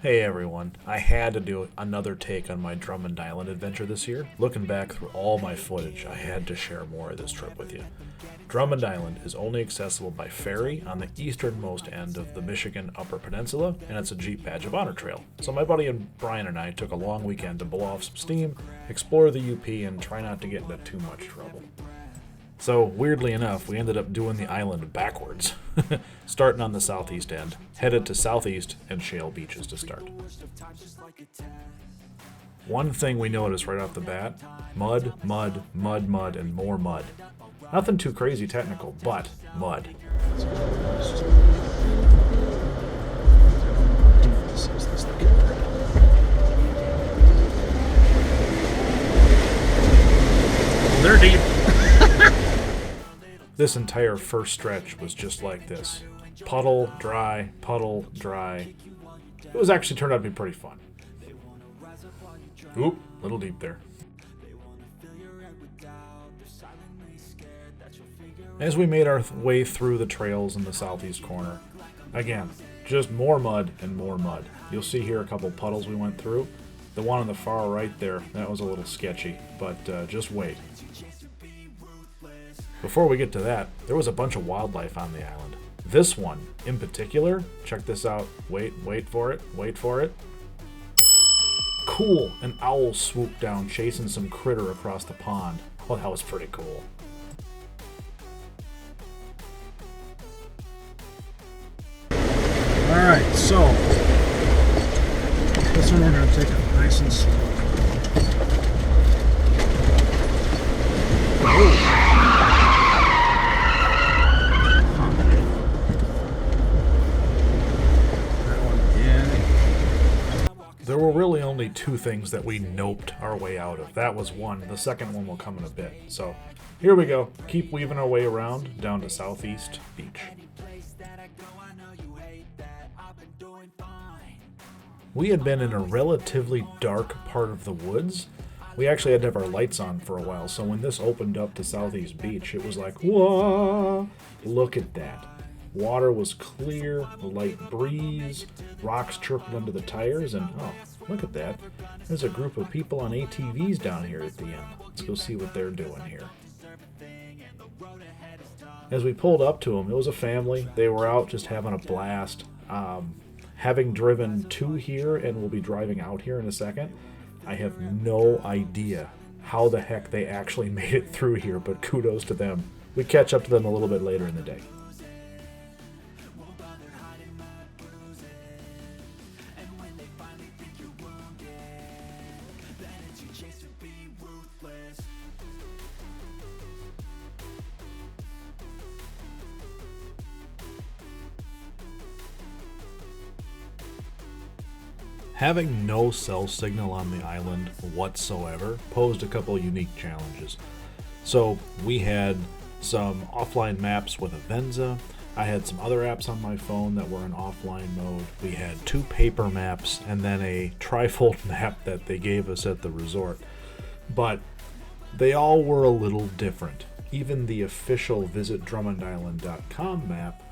Hey everyone, I had to do another take on my Drummond Island adventure this year. Looking back through all my footage, I had to share more of this trip with you. Drummond Island is only accessible by ferry on the easternmost end of the Michigan Upper Peninsula, and it's a Jeep Badge of Honor trail. So my buddy Brian and I took a long weekend to blow off some steam, explore the UP, and try not to get into too much trouble. So, weirdly enough, we ended up doing the island backwards. Starting on the southeast end, headed to southeast and Shale Beaches to start. One thing we noticed right off the bat, mud, mud, mud, mud, and more mud. Nothing too crazy technical, but mud. They're deep. This entire first stretch was just like this. Puddle, dry, puddle, dry. It was actually turned out to be pretty fun. Oop, little deep there. As we made our way through the trails in the southeast corner, again, just more mud and more mud. You'll see here a couple puddles we went through. The one on the far right there, that was a little sketchy, but just wait. Before we get to that, there was a bunch of wildlife on the island. This one, in particular, check this out. Wait for it, wait for it. Cool, an owl swooped down chasing some critter across the pond. Oh, that was pretty cool. Alright, so this one we're going to take it nice and slow. There were really only two things that we noped our way out of. That was one. The second one will come in a bit. So here we go. Keep weaving our way around down to Southeast Beach. We had been in a relatively dark part of the woods. We actually had to have our lights on for a while, so when this opened up to Southeast Beach, it was like, whoa, look at that. Water was clear, a light breeze, rocks chirping under the tires, and oh, look at that. There's a group of people on ATVs down here at the end. Let's go see what they're doing here. As we pulled up to them, it was a family. They were out just having a blast. Having driven to here and we'll be driving out here in a second, I have no idea how the heck they actually made it through here, but kudos to them. We catch up to them a little bit later in the day. Having no cell signal on the island whatsoever posed a couple unique challenges. So we had some offline maps with Avenza. I had some other apps on my phone that were in offline mode. We had two paper maps and then a trifold map that they gave us at the resort. But they all were a little different. Even the official visitdrummondisland.com map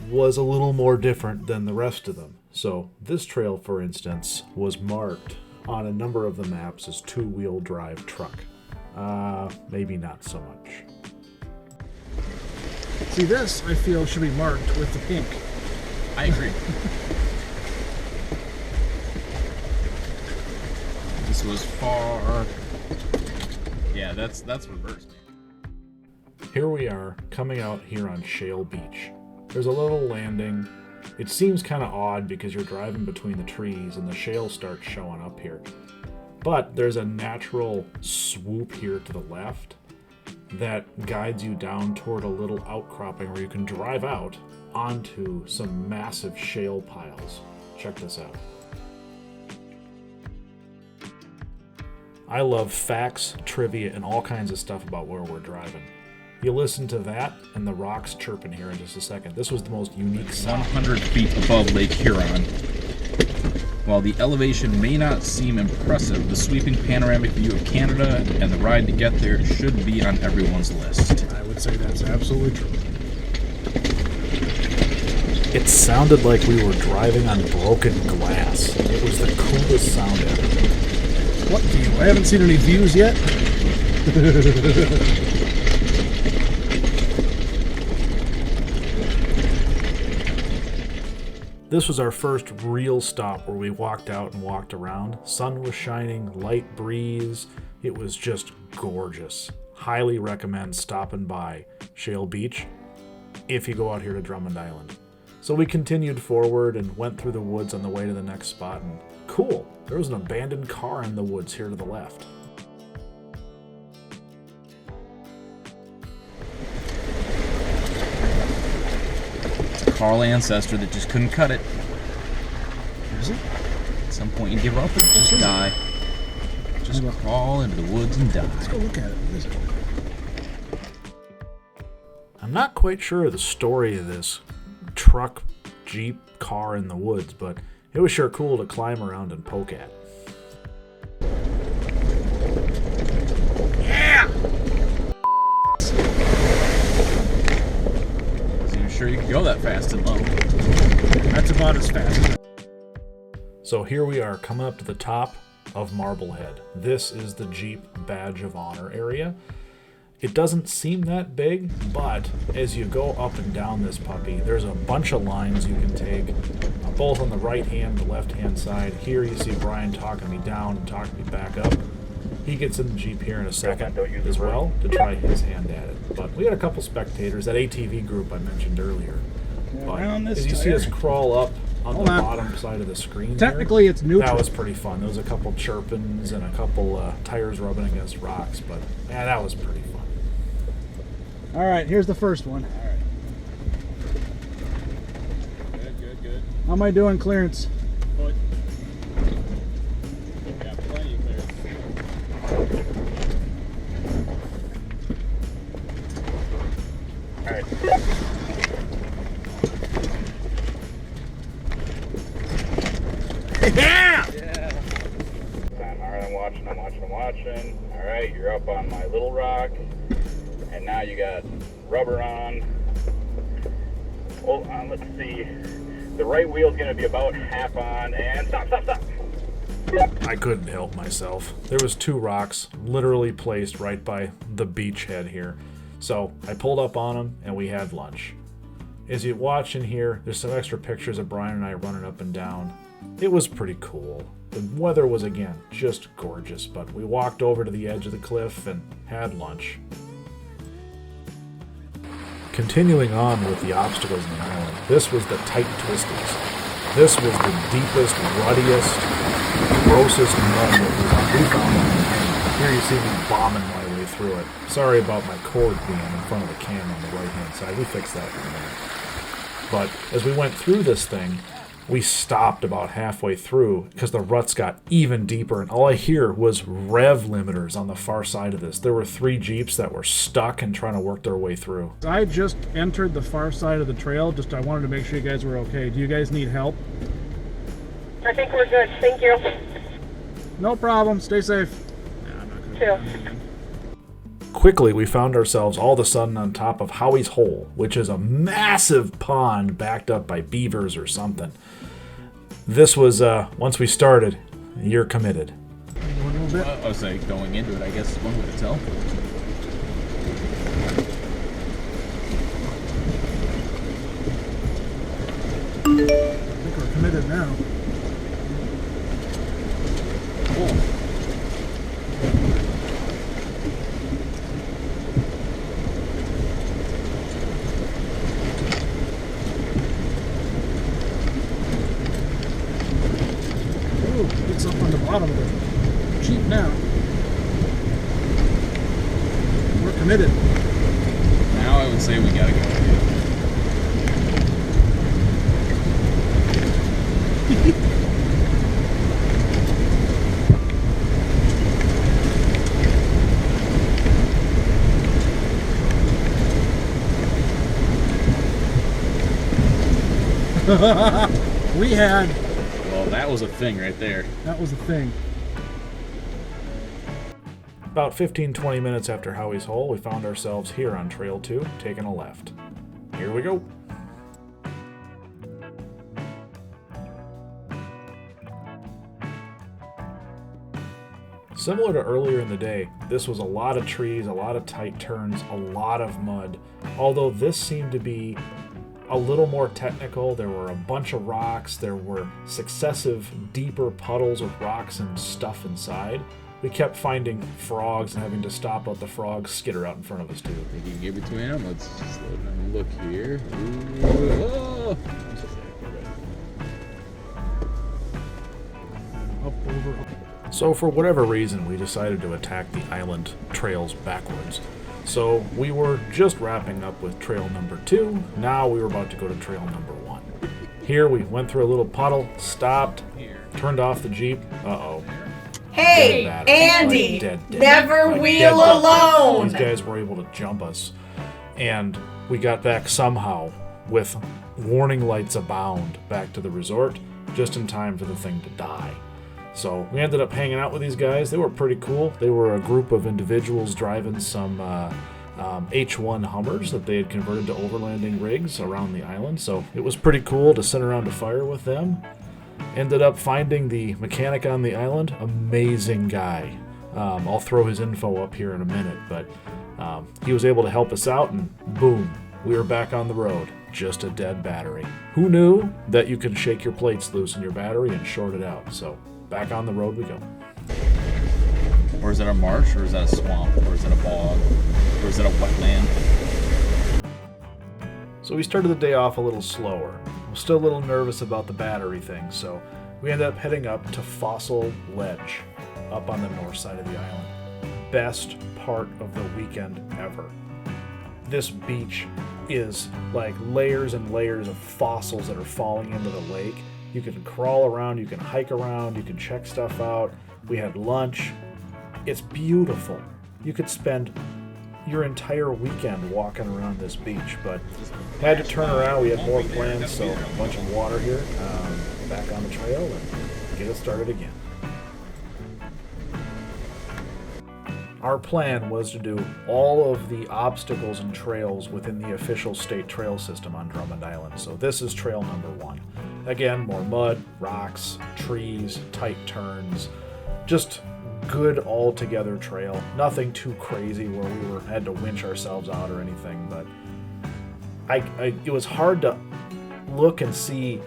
was a little more different than the rest of them. So this trail, for instance, was marked on a number of the maps as two-wheel drive truck. Maybe not so much. See, this, I feel, should be marked with the pink. I agree. This was far... Yeah, that's reversed. Here we are, coming out here on Shale Beach. There's a little landing. It seems kind of odd because you're driving between the trees and the shale starts showing up here. But there's a natural swoop here to the left that guides you down toward a little outcropping where you can drive out onto some massive shale piles. Check this out. I love facts, trivia, and all kinds of stuff about where we're driving. You listen to that and the rocks chirping here in just a second. This was the most unique sound. 100 feet above Lake Huron. While the elevation may not seem impressive, the sweeping panoramic view of Canada and the ride to get there should be on everyone's list. I would say that's absolutely true. It sounded like we were driving on broken glass. It was the coolest sound ever. What view? I haven't seen any views yet. This was our first real stop where we walked out and walked around. Sun was shining, light breeze. It was just gorgeous. Highly recommend stopping by Shale Beach if you go out here to Drummond Island. So we continued forward and went through the woods on the way to the next spot, and cool, there was an abandoned car in the woods here to the left. Carl ancestor that just couldn't cut it. Is it? At some point you give up and just die. Just crawl into the woods and die. Let's go look at it. What is it? I'm not quite sure of the story of this truck, jeep, car in the woods, but it was sure cool to climb around and poke at. Yeah! Wasn't even sure you could go that fast and low. That's about as fast. So here we are, coming up to the top of Marblehead. This is the Jeep Badge of Honor area. It doesn't seem that big, but as you go up and down this puppy, there's a bunch of lines you can take, both on the right hand and the left hand side. Here you see Brian talking me down and talking me back up. He gets in the Jeep here in a second as well to try his hand at it. But we had a couple spectators, that ATV group I mentioned earlier. But as you see us crawl up on the bottom side of the screen Technically, there, it's neutral. that was pretty fun. There was a couple chirpings and a couple tires rubbing against rocks, but yeah, that was pretty fun. All right, here's the first one. All right. Good. How am I doing clearance? Foot. Got plenty of clearance. All right. Yeah! All right, I'm watching. All right, you're up on my little rock. And now you got rubber on. Hold on, let's see. The right wheel's gonna be about half on, and stop. I couldn't help myself. There was two rocks literally placed right by the beachhead here. So I pulled up on them and we had lunch. As you watch in here, there's some extra pictures of Brian and I running up and down. It was pretty cool. The weather was, again, just gorgeous, but we walked over to the edge of the cliff and had lunch. Continuing on with the obstacles in the island, this was the tight Twisties. This was the deepest, ruddiest, grossest mud that we found on the island. Here you see me bombing my way through it. Sorry about my cord being in front of the cam on the right-hand side. We fixed that in a minute. But as we went through this thing, we stopped about halfway through because the ruts got even deeper, and all I hear was rev limiters on the far side of this. There were 3 Jeeps that were stuck and trying to work their way through. I just entered the far side of the trail. I wanted to make sure you guys were okay. Do you guys need help? I think we're good. Thank you. No problem. Stay safe. Too. Quickly, we found ourselves all of a sudden on top of Howie's Hole, which is a massive pond backed up by beavers or something. This was, once we started, you're committed. I was like, going into it, I guess one way to tell. I think we're committed now. Cool. It's up on the bottom of the Jeep now. We're committed. Now I would say we gotta go. We had. Well, that was a thing right there. That was the thing. About 15-20 minutes after Howie's Hole, we found ourselves here on Trail 2, taking a left. Here we go. Similar to earlier in the day, this was a lot of trees, a lot of tight turns, a lot of mud. Although this seemed to be a little more technical, there were a bunch of rocks, there were successive deeper puddles with rocks and stuff inside. We kept finding frogs and having to stop let the frogs skitter out in front of us too. I think you can get between them. Let's just let them look here. Ooh, oh. Up, over, up. So for whatever reason, we decided to attack the island trails backwards. So we were just wrapping up with trail number 2. Now we were about to go to trail number 1. Here we went through a little puddle, stopped, turned off the Jeep. Uh-oh. Hey, Andy, never wheel alone. These guys were able to jump us. And we got back somehow with warning lights abound back to the resort, just in time for the thing to die. So we ended up hanging out with these guys. They were pretty cool. They were a group of individuals driving some H1 Hummers that they had converted to overlanding rigs around the island. So it was pretty cool to sit around a fire with them. Ended up finding the mechanic on the island. Amazing guy. I'll throw his info up here in a minute, but he was able to help us out, and boom, we were back on the road. Just a dead battery. Who knew that you could shake your plates loose in your battery and short it out? So back on the road we go. Or is that a marsh, or is that a swamp, or is that a bog, or is that a wetland? So we started the day off a little slower. I'm still a little nervous about the battery thing, so we ended up heading up to Fossil Ledge, up on the north side of the island. Best part of the weekend ever. This beach is like layers and layers of fossils that are falling into the lake. You can crawl around, you can hike around, you can check stuff out. We had lunch. It's beautiful. You could spend your entire weekend walking around this beach, but had to turn around. We had more plans, so a bunch of water here. Back on the trail and get it started again. Our plan was to do all of the obstacles and trails within the official state trail system on Drummond Island. So this is trail number 1. Again, more mud, rocks, trees, tight turns, just good all-together trail. Nothing too crazy where we had to winch ourselves out or anything, but it was hard to look and see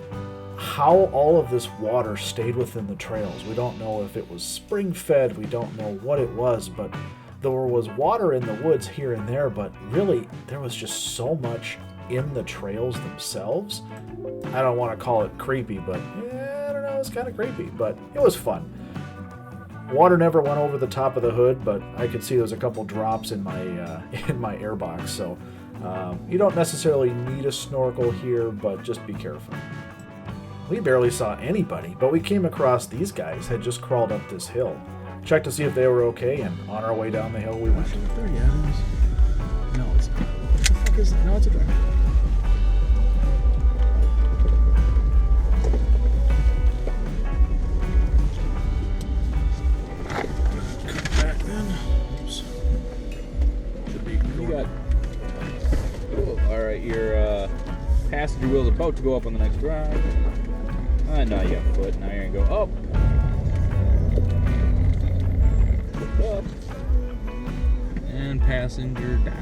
how all of this water stayed within the trails. We don't know if it was spring-fed, we don't know what it was, but there was water in the woods here and there, but really there was just so much in the trails themselves. I don't want to call it creepy, but I don't know, it's kind of creepy, but it was fun. Water never went over the top of the hood, but I could see there was a couple drops in my airbox, so you don't necessarily need a snorkel here, but just be careful. We barely saw anybody, but we came across these guys had just crawled up this hill. Checked to see if they were okay, and on our way down the hill we went. There he is. No, it's not. What the fuck is it? No, it's a driver. Come back then. Oops. Should be You got. Oh, all right, your passenger wheel's about to go up on the next drive. Now you got foot. Now you're gonna go up. Up. And passenger down.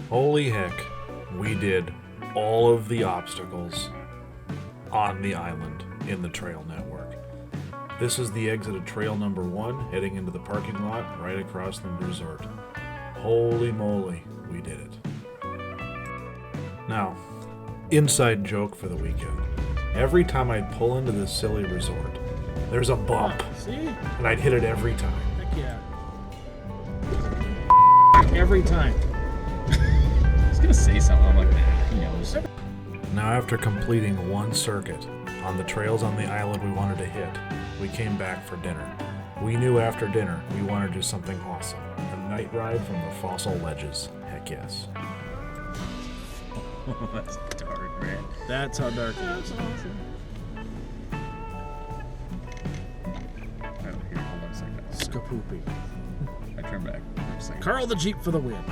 Holy heck, we did all of the obstacles on the island in the trail network. This is the exit of trail number 1, heading into the parking lot right across the resort. Holy moly, we did it. Now, inside joke for the weekend. Every time I'd pull into this silly resort, there's a bump, See? and I'd hit it every time. Heck yeah. Every time. I was gonna say something. I'm like, nah, he knows. Now, after completing one circuit on the trails on the island we wanted to hit, we came back for dinner. We knew after dinner we wanted to do something awesome. A night ride from the fossil ledges. Heck yes. That's dark, man. That's how dark it is. Awesome. Oh, here, hold on a second. Skapoopy. I turn back for a second. Carl the Jeep for the win.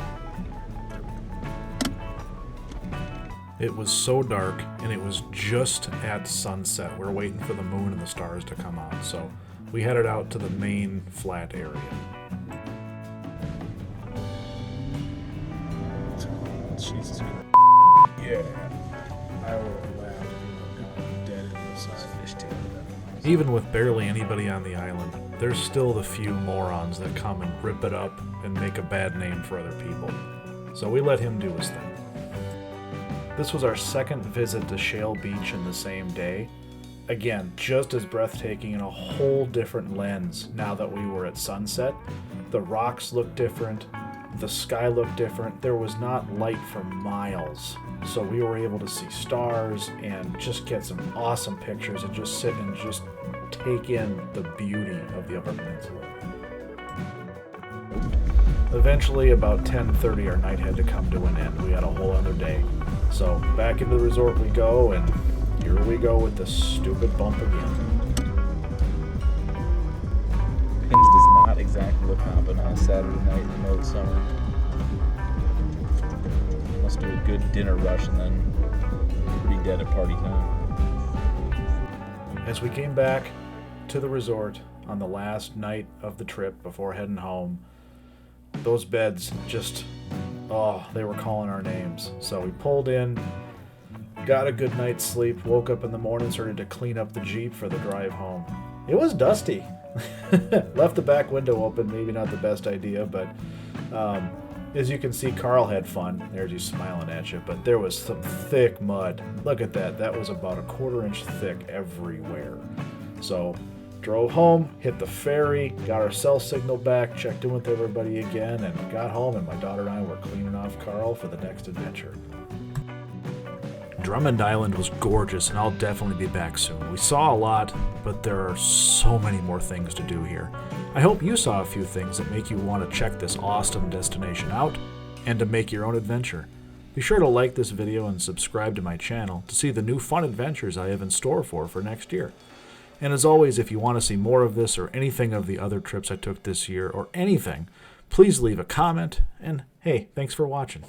It was so dark, and it was just at sunset. We were waiting for the moon and the stars to come out, so we headed out to the main flat area. Jesus Christ. Yeah. I would have laughed if you would have gone dead into the side. Fishtail. Even with barely anybody on the island, there's still the few morons that come and rip it up and make a bad name for other people. So we let him do his thing. This was our second visit to Shale Beach in the same day. Again, just as breathtaking in a whole different lens now that we were at sunset. The rocks looked different, the sky looked different. There was not light for miles. So we were able to see stars and just get some awesome pictures and just sit and just take in the beauty of the Upper Peninsula. Eventually, about 10:30, our night had to come to an end. We had a whole other day. So back into the resort we go, and here we go with the stupid bump again. Pins does not exactly look hopping on a Saturday night in the middle of summer. Let's do a good dinner rush and then be dead at party time. As we came back to the resort on the last night of the trip before heading home, those beds just, they were calling our names. So we pulled in, got a good night's sleep, woke up in the morning, started to clean up the Jeep for the drive home. It was dusty. Left the back window open, maybe not the best idea, but as you can see, Carl had fun. There's you smiling at you, but there was some thick mud. Look at that. That was about a 1/4 inch thick everywhere. So drove home, hit the ferry, got our cell signal back, checked in with everybody again, and got home, and my daughter and I were cleaning off Carl for the next adventure. Drummond Island was gorgeous, and I'll definitely be back soon. We saw a lot, but there are so many more things to do here. I hope you saw a few things that make you want to check this awesome destination out and to make your own adventure. Be sure to like this video and subscribe to my channel to see the new fun adventures I have in store for next year. And as always, if you want to see more of this or anything of the other trips I took this year or anything, please leave a comment, and hey, thanks for watching.